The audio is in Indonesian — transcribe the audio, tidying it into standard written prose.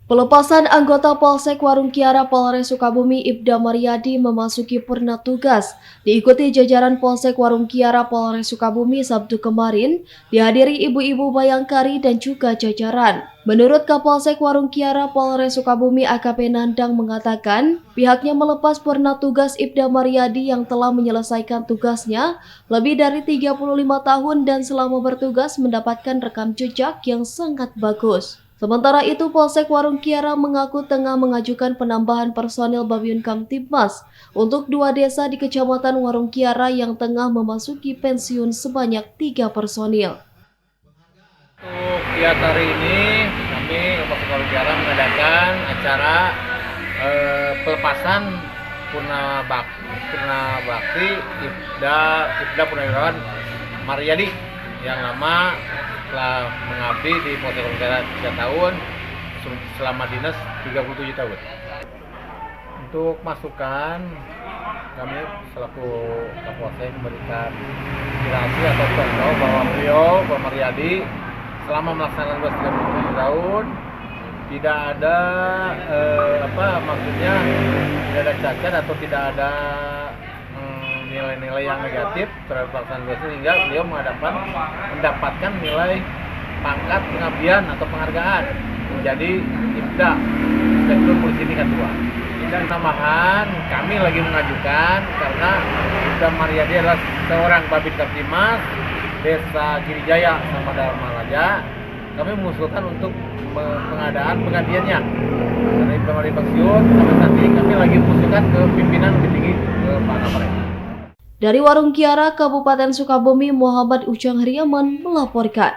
Pelepasan anggota Polsek Warung Kiara Polres Sukabumi Ibda Maryadi memasuki purna tugas diikuti jajaran Polsek Warung Kiara Polres Sukabumi Sabtu kemarin dihadiri ibu-ibu Bayangkari dan juga jajaran. Menurut Kapolsek Warung Kiara Polres Sukabumi AKP Nandang mengatakan pihaknya melepas purna tugas Ibda Maryadi yang telah menyelesaikan tugasnya lebih dari 35 tahun dan selama bertugas mendapatkan rekam jejak yang sangat bagus. Sementara itu, Polsek Warung Kiara mengaku tengah mengajukan penambahan personil Babin Kamtibmas untuk 2 desa di Kecamatan Warung Kiara yang tengah memasuki pensiun sebanyak 3 personil. Untuk kiat hari ini, kami Polsek Warung Kiara mengadakan acara pelepasan Purna Bakti Ibda Purnawirawan Maryadi yang lama telah mengabdi di Polsek Warung Kiara 3 tahun, selama dinas 37 tahun. Untuk masukan, kami selaku Kapolsek memberikan inspirasi atau contoh bahwa beliau, Pak Maryadi, selama melaksanakan tugas 37 tahun, tidak ada maksudnya tidak ada cacat atau tidak ada nilai-nilai yang negatif terhadap pelaksanaan tugas sehingga beliau mendapatkan nilai pangkat pengabdian atau penghargaan menjadi Ibda Inspektur Polisi Tingkat 2. Dan tambahan kami lagi mengajukan karena Ibda Maryadi adalah seorang Babin Kamtibmas Desa Girijaya Samada Malaja. Kami mengusulkan untuk pengadaan penggantiannya karena Ibda Maryadi pensiun sampai saat ini kami lagi mengusulkan ke pimpinan lebih tinggi ke Pak Kapolres. Dari Warung Kiara, Kabupaten Sukabumi, Muhammad Ujang Hriaman melaporkan.